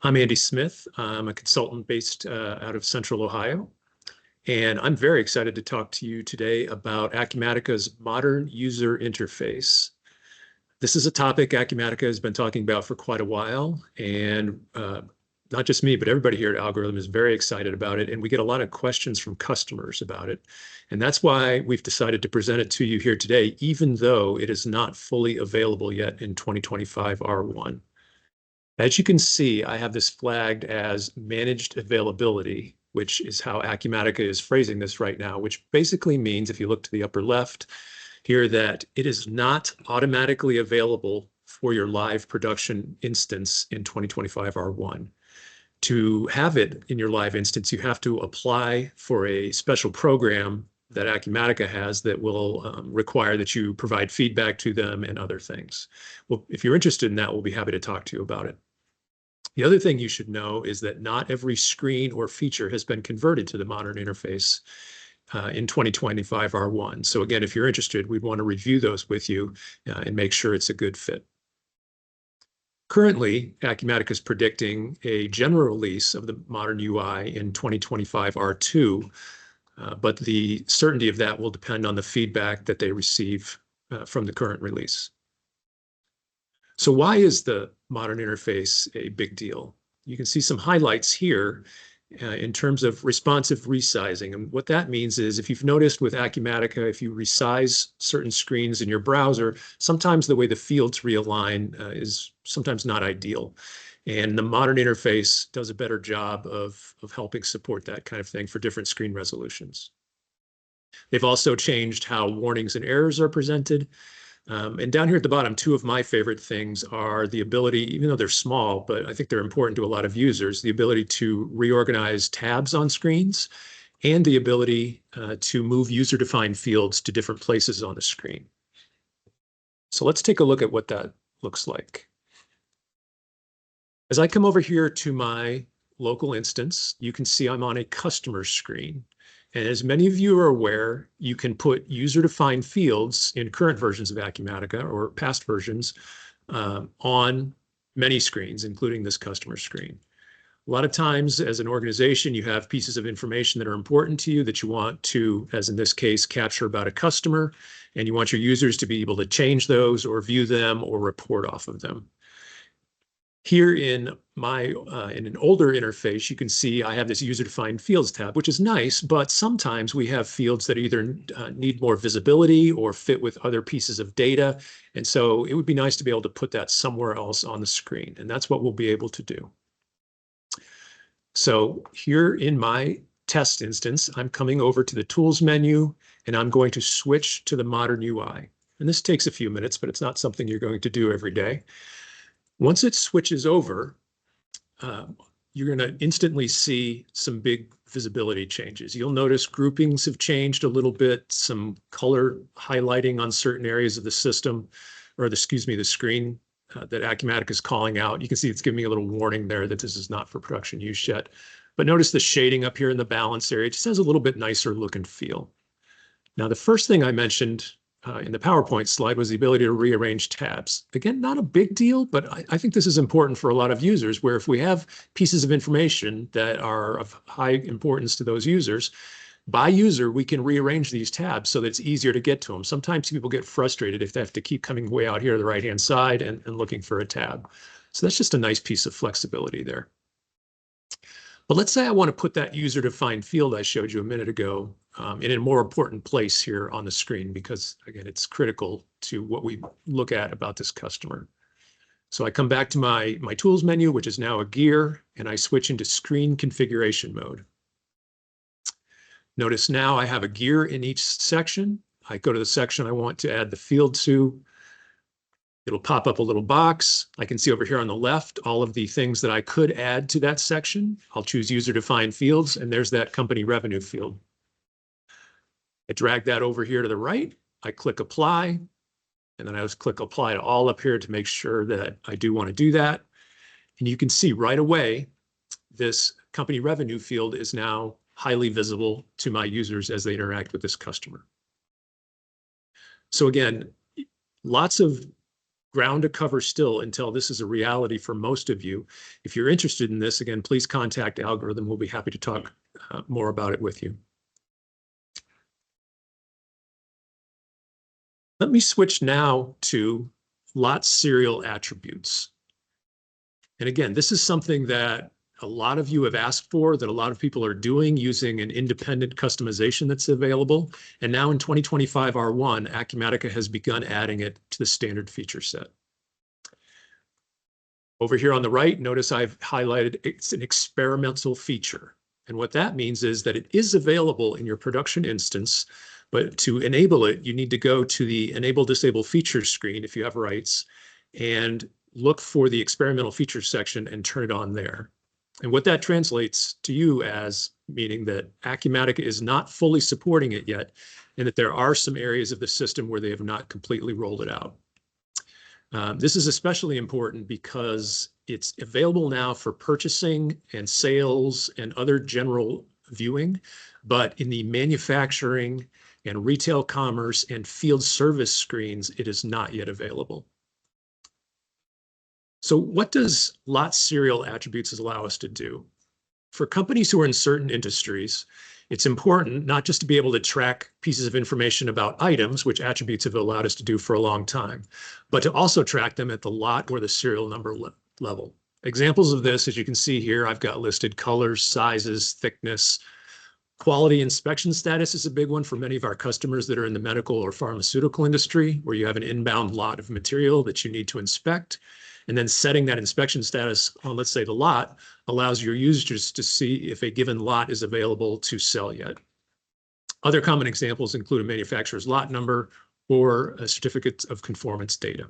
I'm Andy Smith. I'm a consultant based out of Central Ohio, and I'm very excited to talk to you today about Acumatica's modern user interface. This is a topic Acumatica has been talking about for quite a while, and not just me, but everybody here at Algorithm is very excited about it, and we get a lot of questions from customers about it. And that's why we've decided to present it to you here today, even though it is not fully available yet in 2025 R1. As you can see, I have this flagged as managed availability, which is how Acumatica is phrasing this right now, which basically means, if you look to the upper left here, that it is not automatically available for your live production instance in 2025 R1. To have it in your live instance, you have to apply for a special program that Acumatica has that will require that you provide feedback to them and other things. Well, if you're interested in that, we'll be happy to talk to you about it. The other thing you should know is that not every screen or feature has been converted to the modern interface in 2025 R1. So again, if you're interested, we'd want to review those with you and make sure it's a good fit. Currently, Acumatica is predicting a general release of the modern UI in 2025 R2, but the certainty of that will depend on the feedback that they receive from the current release. So why is the modern interface a big deal? You can see some highlights here in terms of responsive resizing. And what that means is, if you've noticed with Acumatica, if you resize certain screens in your browser, sometimes the way the fields realign is sometimes not ideal. And the modern interface does a better job of helping support that kind of thing for different screen resolutions. They've also changed how warnings and errors are presented. And down here at the bottom, two of my favorite things are the ability, even though they're small, but I think they're important to a lot of users, the ability to reorganize tabs on screens and the ability to move user-defined fields to different places on the screen. So let's take a look at what that looks like. As I come over here to my local instance, you can see I'm on a customer screen. And as many of you are aware, you can put user-defined fields in current versions of Acumatica or past versions on many screens, including this customer screen. A lot of times, as an organization, you have pieces of information that are important to you that you want to, as in this case, capture about a customer, and you want your users to be able to change those or view them or report off of them. Here in an older interface, you can see I have this user-defined fields tab, which is nice, but sometimes we have fields that either need more visibility or fit with other pieces of data. And so it would be nice to be able to put that somewhere else on the screen. And that's what we'll be able to do. So here in my test instance, I'm coming over to the Tools menu, and I'm going to switch to the modern UI. And this takes a few minutes, but it's not something you're going to do every day. Once it switches over, you're going to instantly see some big visibility changes. You'll notice groupings have changed a little bit, some color highlighting on certain areas of the system, or the screen that Acumatica is calling out. You can see it's giving me a little warning there that this is not for production use yet. But notice the shading up here in the balance area. It just has a little bit nicer look and feel. Now, the first thing I mentioned in the PowerPoint slide was the ability to rearrange tabs. Again, not a big deal, but I think this is important for a lot of users, where if we have pieces of information that are of high importance to those users, by user, we can rearrange these tabs so that it's easier to get to them. Sometimes people get frustrated if they have to keep coming way out here to the right-hand side and looking for a tab. So that's just a nice piece of flexibility there. But let's say I want to put that user-defined field I showed you a minute ago in a more important place here on the screen, because, again, it's critical to what we look at about this customer. So I come back to my Tools menu, which is now a gear, and I switch into Screen Configuration mode. Notice now I have a gear in each section. I go to the section I want to add the field to. It'll pop up a little box. I can see over here on the left all of the things that I could add to that section. I'll choose user-defined fields, and there's that company revenue field. I drag that over here to the right. I click Apply, and then I just click Apply to all up here to make sure that I do want to do that. And you can see right away, this company revenue field is now highly visible to my users as they interact with this customer. So again, lots of ground to cover still until this is a reality for most of you. If you're interested in this, again, please contact Algorithm. We'll be happy to talk more about it with you. Let me switch now to lot serial attributes. And again, this is something that a lot of you have asked for, that a lot of people are doing using an independent customization that's available. And now in 2025 R1, Acumatica has begun adding it to the standard feature set. Over here on the right, notice I've highlighted it's an experimental feature. And what that means is that it is available in your production instance, but to enable it, you need to go to the Enable Disable Features screen if you have rights, and look for the experimental features section and turn it on there. And what that translates to you as meaning that Acumatica is not fully supporting it yet, and that there are some areas of the system where they have not completely rolled it out. This is especially important because it's available now for purchasing and sales and other general viewing, but in the manufacturing and retail commerce and field service screens, it is not yet available. So what does lot serial attributes allow us to do? For companies who are in certain industries, it's important not just to be able to track pieces of information about items, which attributes have allowed us to do for a long time, but to also track them at the lot or the serial number level. Examples of this, as you can see here, I've got listed colors, sizes, thickness. Quality inspection status is a big one for many of our customers that are in the medical or pharmaceutical industry, where you have an inbound lot of material that you need to inspect. And then setting that inspection status on, let's say, the lot allows your users to see if a given lot is available to sell yet. Other common examples include a manufacturer's lot number or a certificate of conformance data.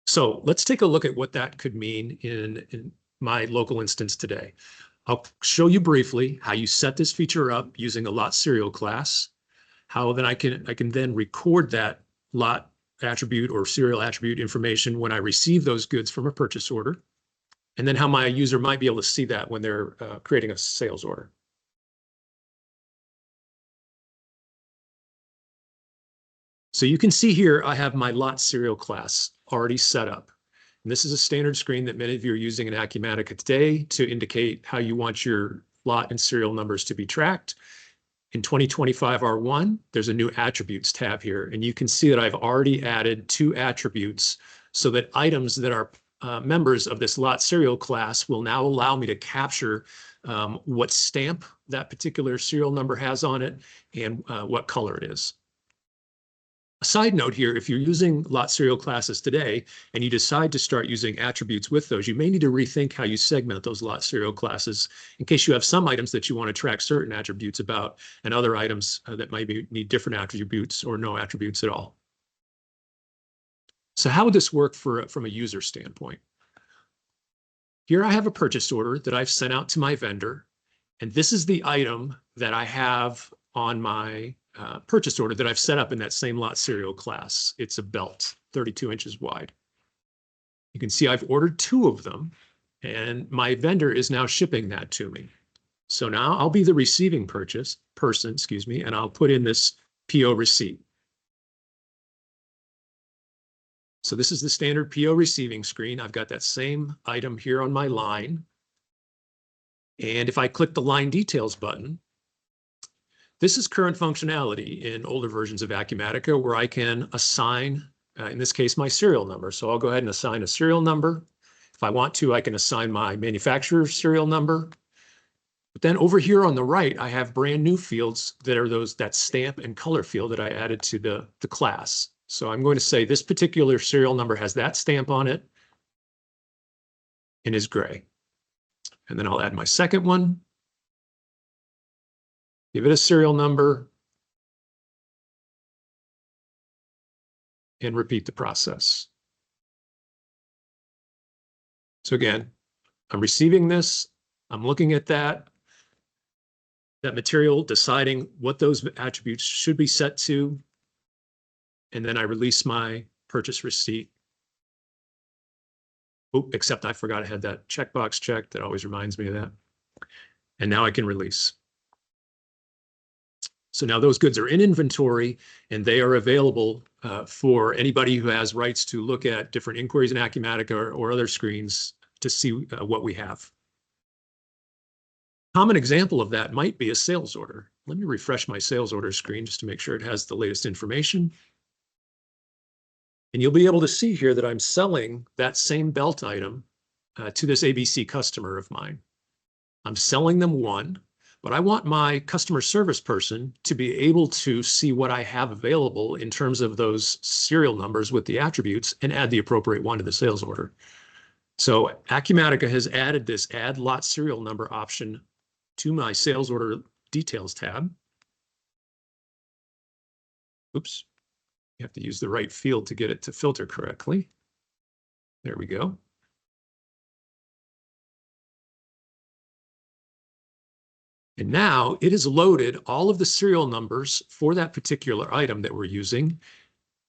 So let's take a look at what that could mean in my local instance today. I'll show you briefly how you set this feature up using a lot serial class, how then I can then record that lot attribute or serial attribute information when I receive those goods from a purchase order, and then how my user might be able to see that when they're creating a sales order. So you can see here, I have my lot serial class already set up. And this is a standard screen that many of you are using in Acumatica today to indicate how you want your lot and serial numbers to be tracked. In 2025 R1, there's a new attributes tab here, and you can see that I've already added 2 attributes so that items that are members of this lot serial class will now allow me to capture what stamp that particular serial number has on it and what color it is. A side note here, if you're using lot serial classes today and you decide to start using attributes with those, you may need to rethink how you segment those lot serial classes in case you have some items that you want to track certain attributes about and other items that might need different attributes or no attributes at all. So how would this work from a user standpoint? Here I have a purchase order that I've sent out to my vendor, and this is the item that I have on my purchase order that I've set up in that same lot serial class. It's a belt, 32 inches wide. You can see I've ordered 2 of them, and my vendor is now shipping that to me. So now I'll be the receiving person, and I'll put in this PO receipt. So this is the standard PO receiving screen. I've got that same item here on my line. And if I click the line details button, this is current functionality in older versions of Acumatica where I can assign, in this case, my serial number. So I'll go ahead and assign a serial number. If I want to, I can assign my manufacturer's serial number. But then over here on the right, I have brand new fields that are that stamp and color field that I added to the class. So I'm going to say this particular serial number has that stamp on it and is gray. And then I'll add my second one. Give it a serial number, and repeat the process. So again, I'm receiving this, I'm looking at that material, deciding what those attributes should be set to, and then I release my purchase receipt. Oh, except I forgot I had that checkbox checked. That always reminds me of that. And now I can release. So now those goods are in inventory and they are available for anybody who has rights to look at different inquiries in Acumatica or other screens to see what we have. Common example of that might be a sales order. Let me refresh my sales order screen just to make sure it has the latest information. And you'll be able to see here that I'm selling that same belt item to this ABC customer of mine. I'm selling them one, but I want my customer service person to be able to see what I have available in terms of those serial numbers with the attributes and add the appropriate one to the sales order. So Acumatica has added this add lot serial number option to my sales order details tab. Oops, you have to use the right field to get it to filter correctly. There we go. And now it has loaded all of the serial numbers for that particular item that we're using.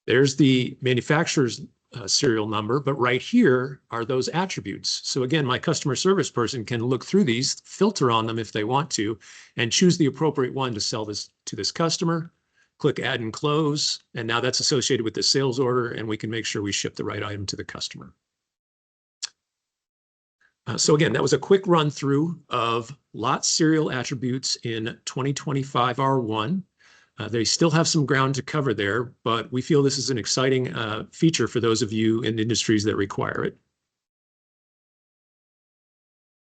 There's the manufacturer's serial number, but right here are those attributes. So again, my customer service person can look through these, filter on them if they want to, and choose the appropriate one to sell this to this customer. Click add and close, and now that's associated with the sales order, and we can make sure we ship the right item to the customer. So again, that was a quick run through of lot serial attributes in 2025 R1. They still have some ground to cover there, but we feel this is an exciting feature for those of you in industries that require it.